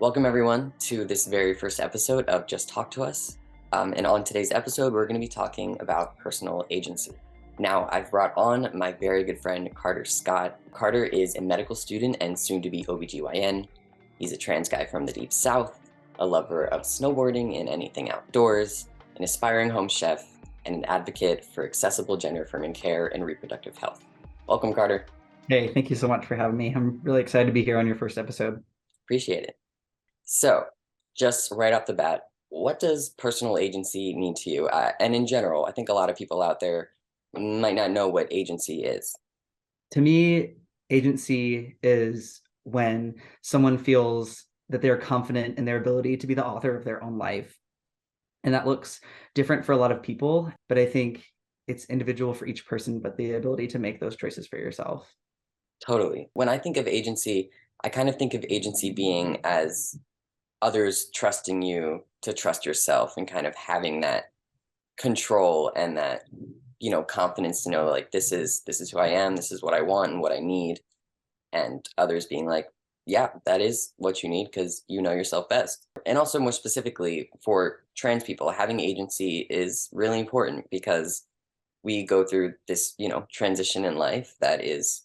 Welcome, everyone, to this very first episode of Just Talk to Us. And on today's episode, we're going to be talking about personal agency. Now, I've brought on my very good friend, Carter Scott. Carter is a medical student and soon to be OBGYN. He's a trans guy from the Deep South, a lover of snowboarding and anything outdoors, an aspiring home chef, and an advocate for accessible gender-affirming care and reproductive health. Welcome, Carter. Hey, thank you so much for having me. I'm really excited to be here on your first episode. Appreciate it. So, just right off the bat, what does personal agency mean to you? And in general, I think a lot of people out there might not know what agency is. To me, agency is when someone feels that they're confident in their ability to be the author of their own life. And that looks different for a lot of people, but I think it's individual for each person, but the ability to make those choices for yourself. Totally. When I think of agency, I kind of think of agency being as others trusting you to trust yourself and kind of having that control and that, confidence to know like this is who I am, this is what I want and what I need. And others being like, yeah, that is what you need because you know yourself best. And also, more specifically, for trans people, having agency is really important because we go through this, transition in life that is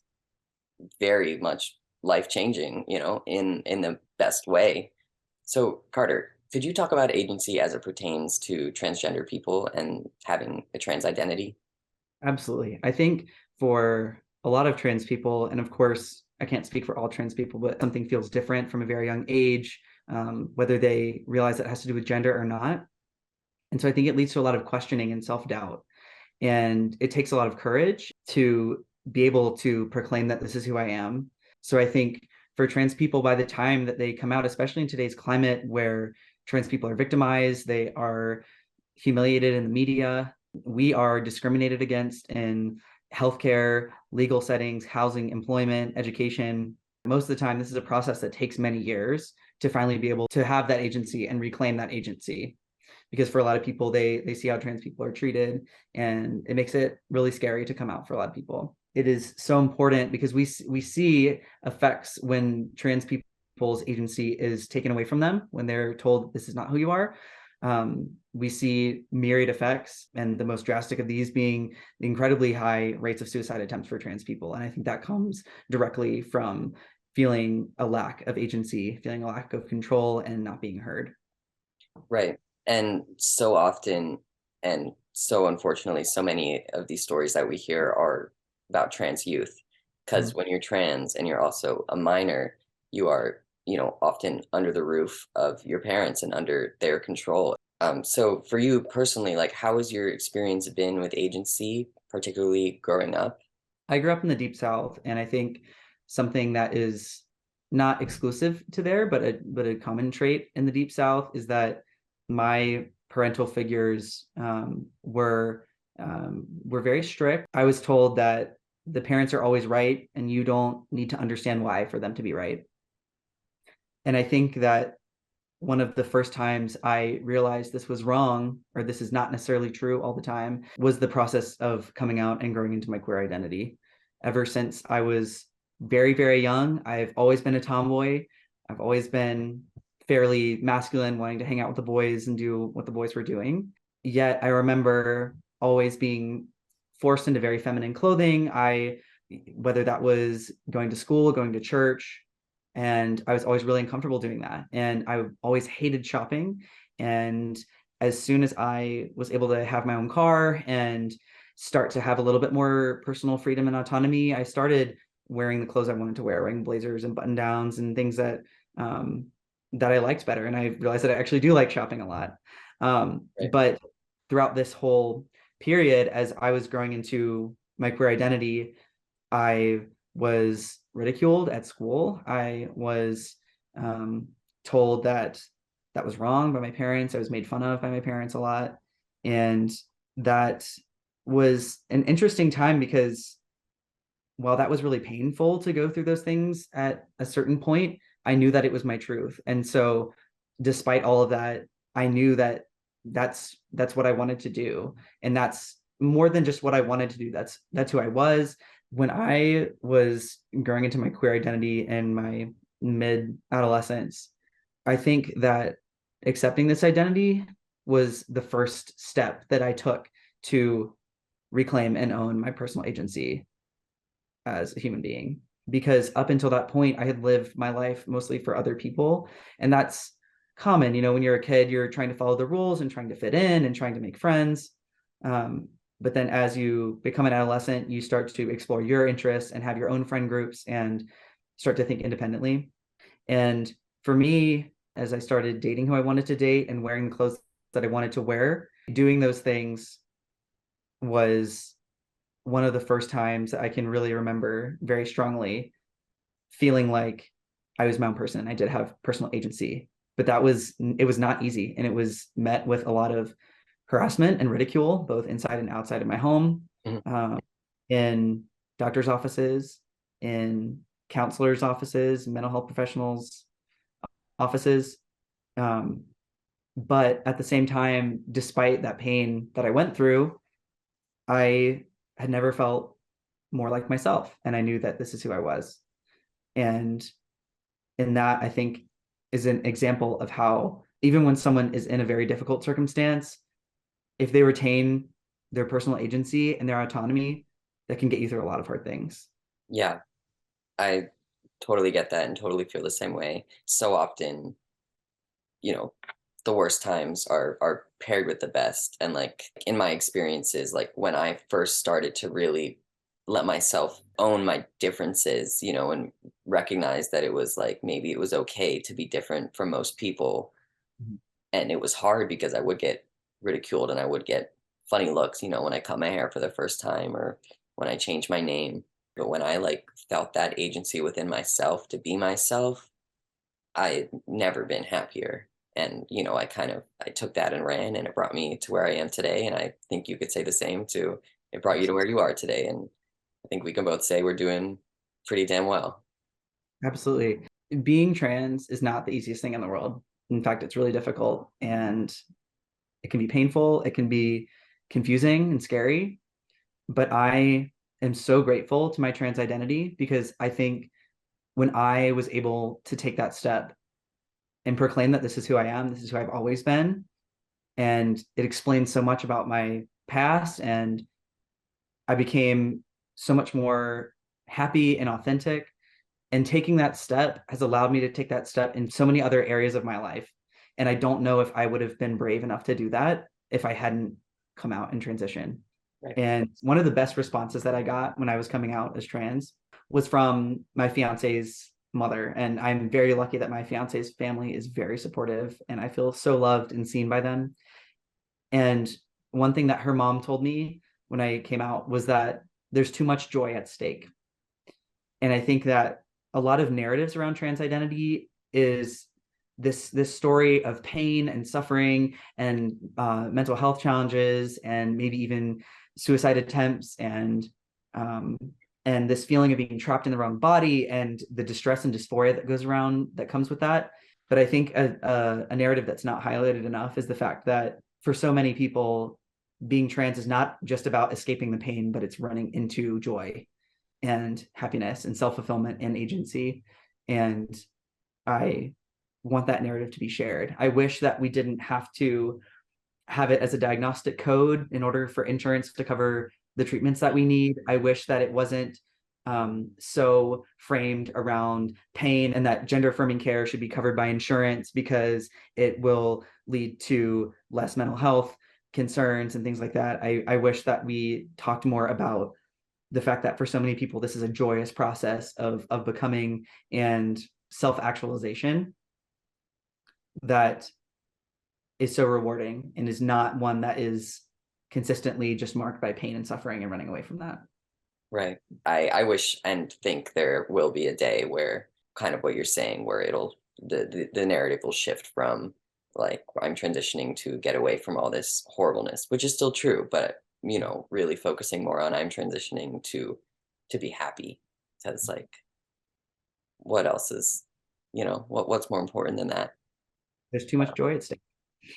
very much life changing, in the best way. So, Carter, could you talk about agency as it pertains to transgender people and having a trans identity? Absolutely. I think for a lot of trans people, and of course, I can't speak for all trans people, but something feels different from a very young age, whether they realize that has to do with gender or not. And so I think it leads to a lot of questioning and self-doubt. And it takes a lot of courage to be able to proclaim that this is who I am. So I think for trans people, by the time that they come out, especially in today's climate where trans people are victimized, they are humiliated in the media, we are discriminated against in healthcare, legal settings, housing, employment, education. Most of the time, this is a process that takes many years to finally be able to have that agency and reclaim that agency. Because for a lot of people, they see how trans people are treated, and it makes it really scary to come out for a lot of people. It is so important because we see effects when trans people's agency is taken away from them, when they're told this is not who you are. We see myriad effects, and the most drastic of these being the incredibly high rates of suicide attempts for trans people. And I think that comes directly from feeling a lack of agency, feeling a lack of control, and not being heard. Right. And so often, and so unfortunately, so many of these stories that we hear are about trans youth. Because Mhm. when you're trans and you're also a minor, you are, often under the roof of your parents and under their control. So for you personally, like, how has your experience been with agency, particularly growing up? I grew up in the Deep South, and I think something that is not exclusive to there, but a common trait in the Deep South is that my parental figures were very strict. I was told that the parents are always right, and you don't need to understand why for them to be right. And I think that one of the first times I realized this was wrong, or this is not necessarily true all the time, was the process of coming out and growing into my queer identity. Ever since I was very, very young, I've always been a tomboy. I've always been fairly masculine, wanting to hang out with the boys and do what the boys were doing. Yet I remember always being forced into very feminine clothing. Whether that was going to school, going to church, and I was always really uncomfortable doing that. And I always hated shopping. And as soon as I was able to have my own car and start to have a little bit more personal freedom and autonomy, I started wearing the clothes I wanted to wear, wearing blazers and button downs and things that I liked better. And I realized that I actually do like shopping a lot. Right. But throughout this whole period, as I was growing into my queer identity, I was ridiculed at school. I was told that that was wrong by my parents. I was made fun of by my parents a lot. And that was an interesting time because while that was really painful to go through those things at a certain point, I knew that it was my truth. And so despite all of that, I knew that that's what I wanted to do. And that's more than just what I wanted to do. That's who I was. When I was growing into my queer identity in my mid adolescence, I think that accepting this identity was the first step that I took to reclaim and own my personal agency as a human being. Because up until that point, I had lived my life mostly for other people. And that's common. You know, when you're a kid, you're trying to follow the rules and trying to fit in and trying to make friends. But then as you become an adolescent, you start to explore your interests and have your own friend groups and start to think independently. And for me, as I started dating who I wanted to date and wearing the clothes that I wanted to wear, doing those things was one of the first times I can really remember very strongly feeling like I was my own person. I did have personal agency, but it was not easy. And it was met with a lot of harassment and ridicule, both inside and outside of my home, Mhm. in doctor's offices, in counselors' offices, mental health professionals' offices. Um, but at the same time, despite that pain that I went through, I had never felt more like myself. And I knew that this is who I was. And that I think is an example of how, even when someone is in a very difficult circumstance, if they retain their personal agency and their autonomy, that can get you through a lot of hard things. Yeah, I totally get that and totally feel the same way. So often, you know, the worst times are paired with the best. And like in my experiences, like when I first started to really let myself own my differences, and recognize that it was like maybe it was okay to be different from most people. Mhm. And it was hard because I would get ridiculed and I would get funny looks, when I cut my hair for the first time or when I changed my name. But when I like felt that agency within myself to be myself, I'd never been happier. And, I took that and ran and it brought me to where I am today. And I think you could say the same too. It brought you to where you are today. And I think we can both say we're doing pretty damn well. Absolutely. Being trans is not the easiest thing in the world. In fact, it's really difficult and it can be painful. It can be confusing and scary. But I am so grateful to my trans identity because I think when I was able to take that step and proclaim that this is who I am, this is who I've always been, and it explains so much about my past, and I became so much more happy and authentic. And taking that step has allowed me to take that step in so many other areas of my life. And I don't know if I would have been brave enough to do that if I hadn't come out and transition. Right. And one of the best responses that I got when I was coming out as trans was from my fiance's mother. And I'm very lucky that my fiance's family is very supportive and I feel so loved and seen by them. And one thing that her mom told me when I came out was that there's too much joy at stake. And I think that a lot of narratives around trans identity is this story of pain and suffering and mental health challenges and maybe even suicide attempts um, and this feeling of being trapped in the wrong body and the distress and dysphoria that goes around that comes with that. But I think a narrative that's not highlighted enough is the fact that for so many people, being trans is not just about escaping the pain, but it's running into joy and happiness and self-fulfillment and agency. And I want that narrative to be shared. I wish that we didn't have to have it as a diagnostic code in order for insurance to cover the treatments that we need. I wish that it wasn't so framed around pain and that gender affirming care should be covered by insurance because it will lead to less mental health concerns and things like that. I wish that we talked more about the fact that for so many people, this is a joyous process of becoming and self-actualization that is so rewarding and is not one that is consistently just marked by pain and suffering and running away from that. Right. I wish and think there will be a day where kind of what you're saying, where the narrative will shift from like I'm transitioning to get away from all this horribleness, which is still true, but really focusing more on I'm transitioning to be happy. Because like what else is, what's more important than that? There's too much joy at stake.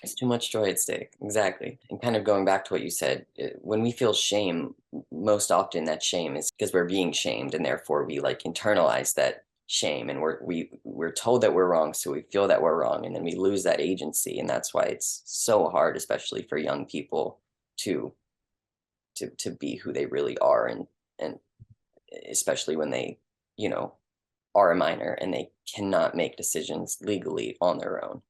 It's too much joy at stake. Exactly. And kind of going back to what you said, when we feel shame, most often that shame is because we're being shamed, and therefore we like internalize that shame, and we're told that we're wrong, so we feel that we're wrong, and then we lose that agency. And that's why it's so hard, especially for young people, to be who they really are, and especially when they, you know, are a minor and they cannot make decisions legally on their own.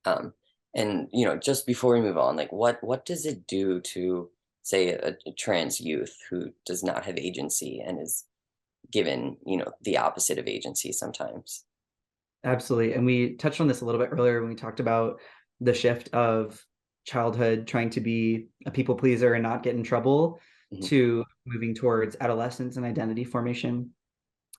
Um, and just before we move on, like what does it do to, say, a trans youth who does not have agency and is given, the opposite of agency sometimes? Absolutely. And we touched on this a little bit earlier when we talked about the shift of childhood trying to be a people pleaser and not get in trouble Mhm. to moving towards adolescence and identity formation.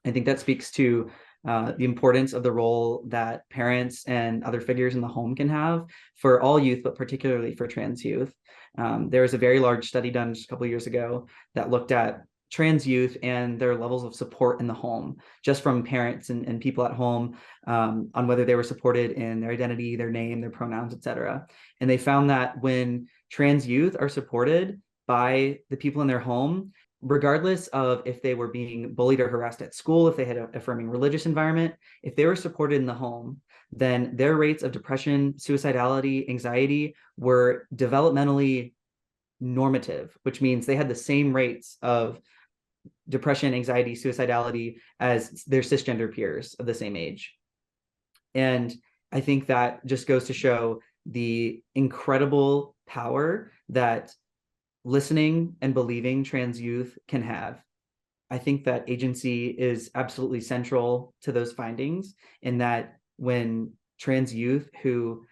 I think that speaks to the importance of the role that parents and other figures in the home can have for all youth, but particularly for trans youth. There was a very large study done just a couple of years ago that looked at trans youth and their levels of support in the home, just from parents and people at home, on whether they were supported in their identity, their name, their pronouns, etc. And they found that when trans youth are supported by the people in their home, regardless of if they were being bullied or harassed at school, if they had an affirming religious environment, if they were supported in the home, then their rates of depression, suicidality, anxiety were developmentally normative, which means they had the same rates of depression, anxiety, suicidality as their cisgender peers of the same age. And I think that just goes to show the incredible power that listening and believing trans youth can have. I think that agency is absolutely central to those findings, in that when trans youth who,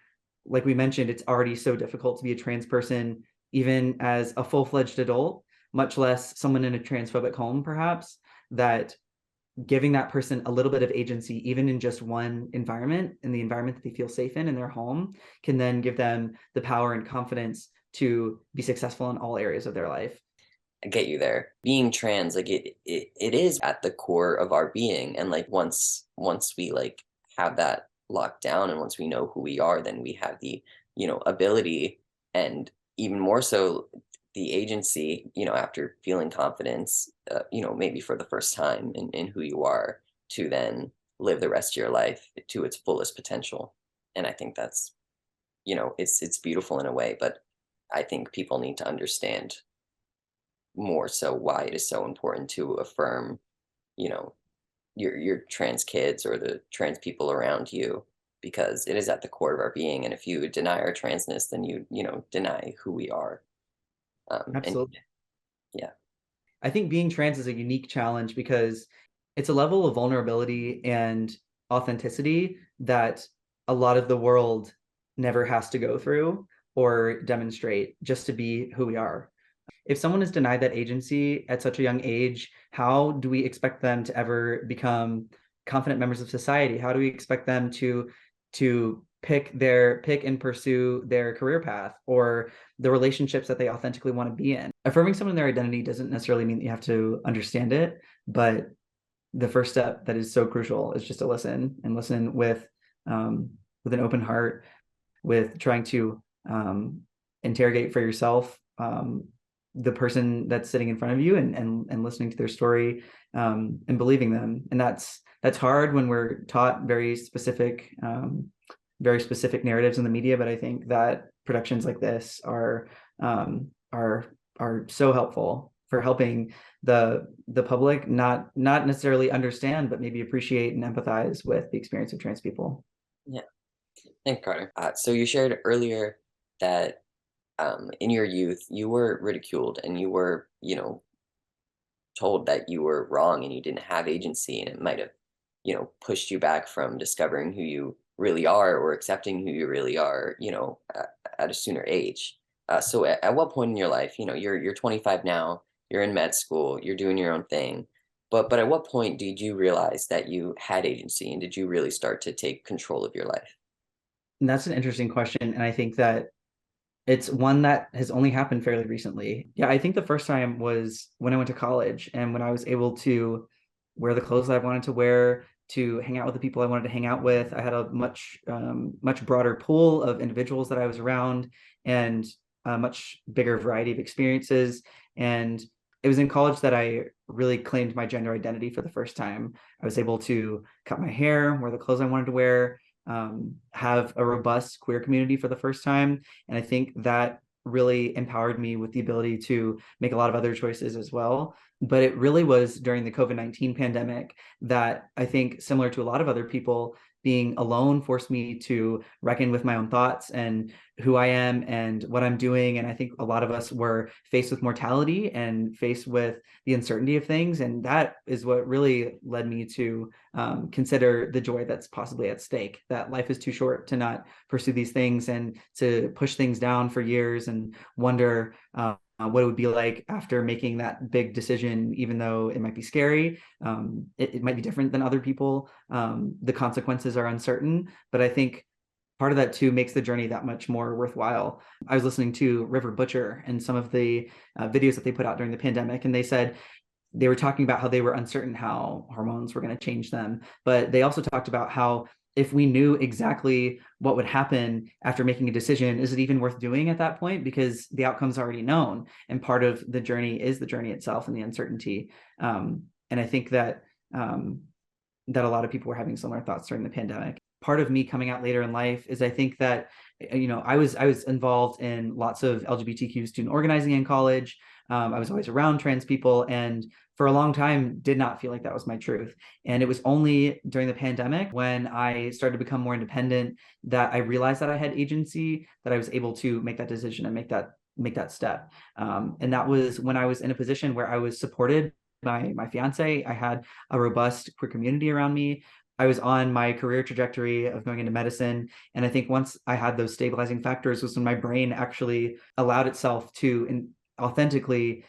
like we mentioned, it's already so difficult to be a trans person, even as a full-fledged adult, much less someone in a transphobic home, perhaps, that giving that person a little bit of agency, even in just one environment, in the environment that they feel safe in their home, can then give them the power and confidence to be successful in all areas of their life. I get you there. Being trans, like it is at the core of our being, and like once we like have that locked down, and once we know who we are, then we have the, ability, and even more so the agency, after feeling confidence, maybe for the first time in who you are, to then live the rest of your life to its fullest potential. And I think that's, it's beautiful in a way, but I think people need to understand more so why it is so important to affirm, you know, your trans kids or the trans people around you, because it is at the core of our being. And if you deny our transness, then you deny who we are. And Absolutely. yeah, I think being trans is a unique challenge because it's a level of vulnerability and authenticity that a lot of the world never has to go through or demonstrate just to be who we are. If someone is denied that agency at such a young age, how do we expect them to ever become confident members of society? How do we expect them to pick and pursue their career path or the relationships that they authentically want to be in? Affirming someone their identity doesn't necessarily mean that you have to understand it, but the first step that is so crucial is just to listen, and listen with an open heart, with trying to interrogate for yourself the person that's sitting in front of you, and listening to their story, and believing them. And that's hard when we're taught very specific narratives in the media. But I think that productions like this um, are are so helpful for helping the public not necessarily understand, but maybe appreciate and empathize with the experience of trans people. yeah. Thank Carter. So you shared earlier that in your youth you were ridiculed, and you were, told that you were wrong and you didn't have agency, and it might have, pushed you back from discovering who you really are, or accepting who you really are, at a sooner age. So at what point in your life, you're 25 now, you're in med school, you're doing your own thing, but at what point did you realize that you had agency, and did you really start to take control of your life? And that's an interesting question, and I think that it's one that has only happened fairly recently. Yeah, I think the first time was when I went to college, and when I was able to wear the clothes that I wanted to wear, to hang out with the people I wanted to hang out with. I had a much broader pool of individuals that I was around, and a much bigger variety of experiences. And it was in college that I really claimed my gender identity for the first time. I was able to cut my hair, wear the clothes I wanted to wear, have a robust queer community for the first time. And I think that really empowered me with the ability to make a lot of other choices as well. But it really was during the COVID-19 pandemic that I think, similar to a lot of other people, being alone forced me to reckon with my own thoughts and who I am and what I'm doing. And I think a lot of us were faced with mortality and faced with the uncertainty of things. And that is what really led me to consider the joy that's possibly at stake, that life is too short to not pursue these things and to push things down for years and wonder what it would be like after making that big decision, even though it might be scary. It might be different than other people. The consequences are uncertain, but I think part of that too makes the journey that much more worthwhile. I was listening to River Butcher and some of the videos that they put out during the pandemic, and they said they were talking about how they were uncertain how hormones were going to change them, but they also talked about how if we knew exactly what would happen after making a decision, is it even worth doing at that point? Because the outcome's already known, and part of the journey is the journey itself and the uncertainty. And I think that that a lot of people were having similar thoughts during the pandemic. Part of me coming out later in life is I think that I was involved in lots of LGBTQ student organizing in college. I was always around trans people, and for a long time did not feel like that was my truth. And it was only during the pandemic, when I started to become more independent, that I realized that I had agency, that I was able to make that decision and make that step. And that was when I was in a position where I was supported by my fiance. I had a robust queer community around me. I was on my career trajectory of going into medicine. And I think once I had those stabilizing factors was when my brain actually allowed itself to authentically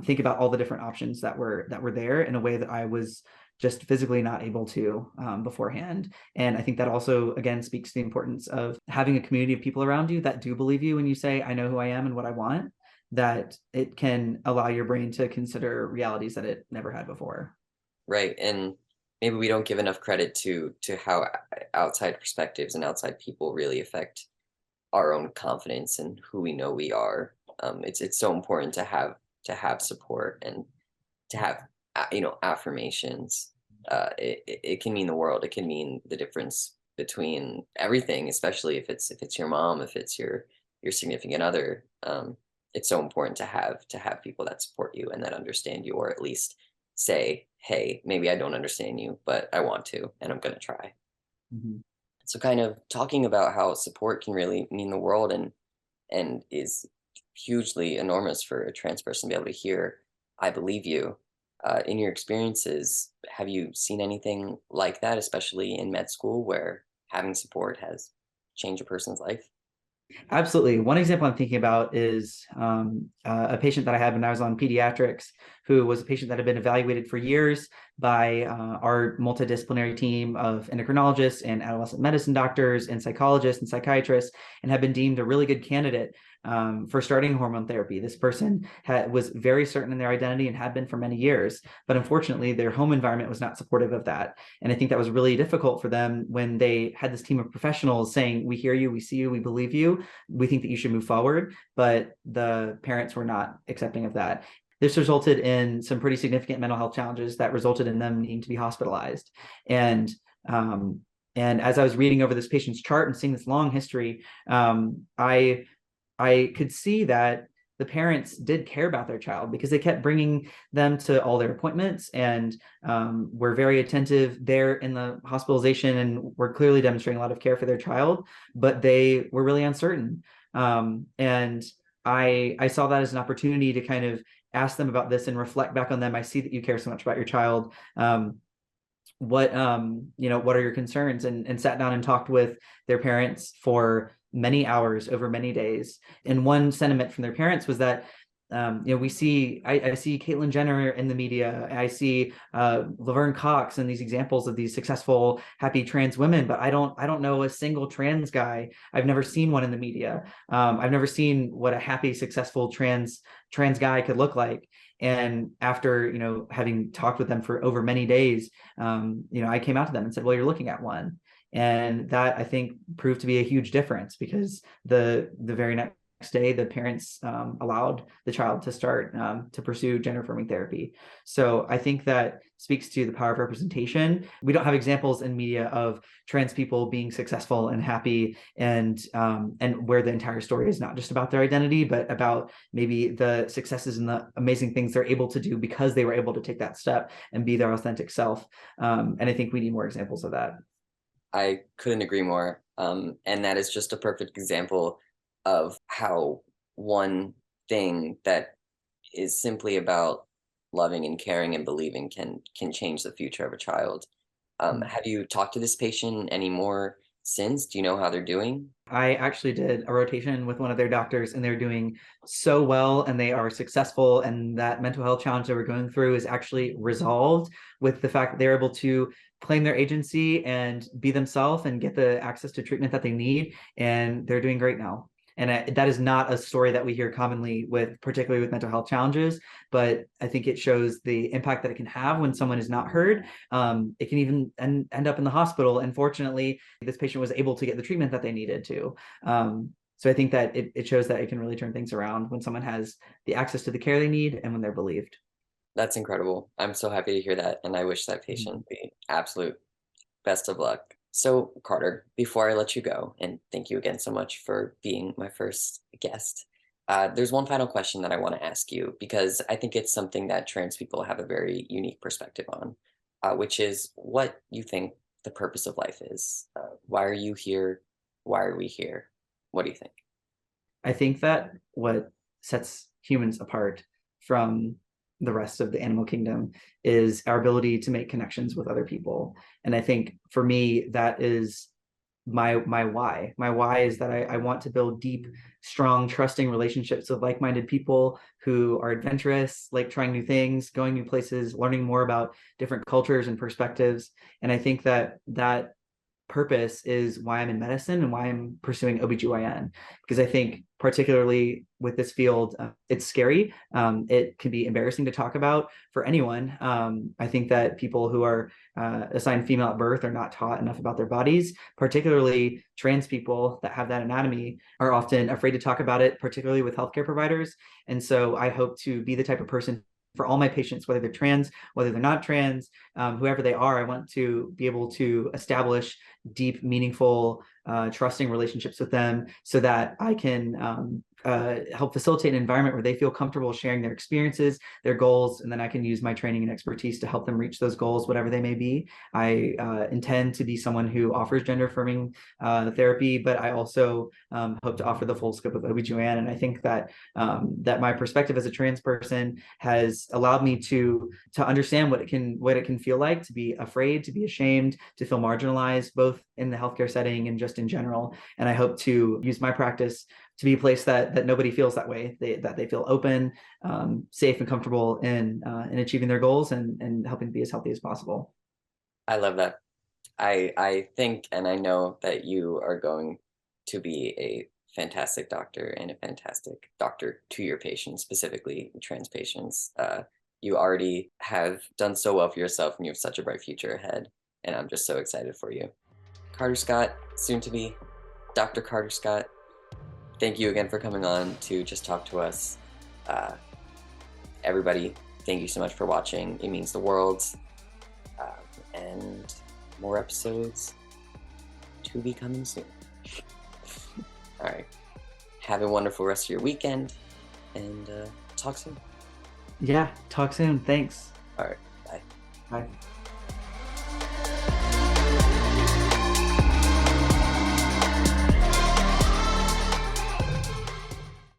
think about all the different options that were there in a way that I was just physically not able to beforehand. And I think that also, again, speaks to the importance of having a community of people around you that do believe you when you say, I know who I am and what I want, that it can allow your brain to consider realities that it never had before. Right. And maybe we don't give enough credit to how outside perspectives and outside people really affect our own confidence and who we know we are. It's so important to have support and to have affirmations. It can mean the world. It can mean the difference between everything, especially if it's your mom, if it's your significant other. It's so important to have people that support you and that understand you, or at least say, hey, maybe I don't understand you, but I want to, and I'm going to try. Mhm. So kind of talking about how support can really mean the world and is hugely enormous for a trans person to be able to hear, I believe you. In your experiences, have you seen anything like that, especially in med school, where having support has changed a person's life? Absolutely. One example I'm thinking about is a patient that I had when I was on pediatrics, who was a patient that had been evaluated for years by our multidisciplinary team of endocrinologists and adolescent medicine doctors and psychologists and psychiatrists, and had been deemed a really good candidate for starting hormone therapy. This person was very certain in their identity and had been for many years, but unfortunately, their home environment was not supportive of that. And I think that was really difficult for them when they had this team of professionals saying, we hear you, we see you, we believe you, we think that you should move forward, but the parents were not accepting of that. This resulted in some pretty significant mental health challenges that resulted in them needing to be hospitalized. And and as I was reading over this patient's chart and seeing this long history, I could see that the parents did care about their child, because they kept bringing them to all their appointments and were very attentive there in the hospitalization and were clearly demonstrating a lot of care for their child, but they were really uncertain. And I saw that as an opportunity to kind of ask them about this and reflect back on them. I see that you care so much about your child. What what are your concerns, and sat down and talked with their parents for many hours over many days. And one sentiment from their parents was that we see I see Caitlyn Jenner in the media, I see Laverne Cox and these examples of these successful happy trans women, but I don't know a single trans guy. I've never seen one in the media. I've never seen what a happy successful trans guy could look like. And after having talked with them for over many days, I came out to them and said, well, you're looking at one. And that, I think, proved to be a huge difference, because the very next day, the parents allowed the child to start to pursue gender affirming therapy. So I think that speaks to the power of representation. We don't have examples in media of trans people being successful and happy, and where the entire story is not just about their identity, but about maybe the successes and the amazing things they're able to do because they were able to take that step and be their authentic self. And I think we need more examples of that. I couldn't agree more. And that is just a perfect example of how one thing that is simply about loving and caring and believing can change the future of a child. Have you talked to this patient anymore since? Do you know how they're doing? I actually did a rotation with one of their doctors, and they're doing so well and they are successful. And that mental health challenge they were going through is actually resolved with the fact that they're able to claim their agency and be themselves and get the access to treatment that they need. And they're doing great now. And that is not a story that we hear commonly with, particularly with mental health challenges, but I think it shows the impact that it can have when someone is not heard. It can even end up in the hospital. And fortunately, this patient was able to get the treatment that they needed to. So I think that it shows that it can really turn things around when someone has the access to the care they need and when they're believed. That's incredible. I'm so happy to hear that, and I wish that patient the absolute best of luck. So, Carter, before I let you go, and thank you again so much for being my first guest, there's one final question that I want to ask you because I think it's something that trans people have a very unique perspective on, which is what you think the purpose of life is. Why are you here? Why are we here? What do you think? I think that what sets humans apart from the rest of the animal kingdom is our ability to make connections with other people. And I think for me, that is my why. My why is that I want to build deep, strong, trusting relationships with like-minded people who are adventurous, like trying new things, going new places, learning more about different cultures and perspectives. And I think that that purpose is why I'm in medicine and why I'm pursuing OBGYN. Because I think, particularly with this field, it's scary. It can be embarrassing to talk about for anyone. I think that people who are assigned female at birth are not taught enough about their bodies, particularly trans people that have that anatomy are often afraid to talk about it, particularly with healthcare providers. And so I hope to be the type of person for all my patients, whether they're trans, whether they're not trans, whoever they are, I want to be able to establish deep, meaningful, trusting relationships with them so that I can help facilitate an environment where they feel comfortable sharing their experiences, their goals, and then I can use my training and expertise to help them reach those goals, whatever they may be. I intend to be someone who offers gender affirming therapy, but I also hope to offer the full scope of OBGYN. And I think that that my perspective as a trans person has allowed me to understand what it can feel like to be afraid, to be ashamed, to feel marginalized, both in the healthcare setting and just in general. And I hope to use my practice to be a place that nobody feels that way, that they feel open, safe, and comfortable in achieving their goals and helping to be as healthy as possible. I love that. I think and I know that you are going to be a fantastic doctor and a fantastic doctor to your patients, specifically trans patients. You already have done so well for yourself and you have such a bright future ahead. And I'm just so excited for you. Carter Scott, soon to be Dr. Carter Scott, thank you again for coming on to just talk to us. Uh, Everybody, thank you so much for watching. It means the world. And more episodes to be coming soon. All right. Have a wonderful rest of your weekend and talk soon. Yeah, talk soon. Thanks. All right. Bye. Bye.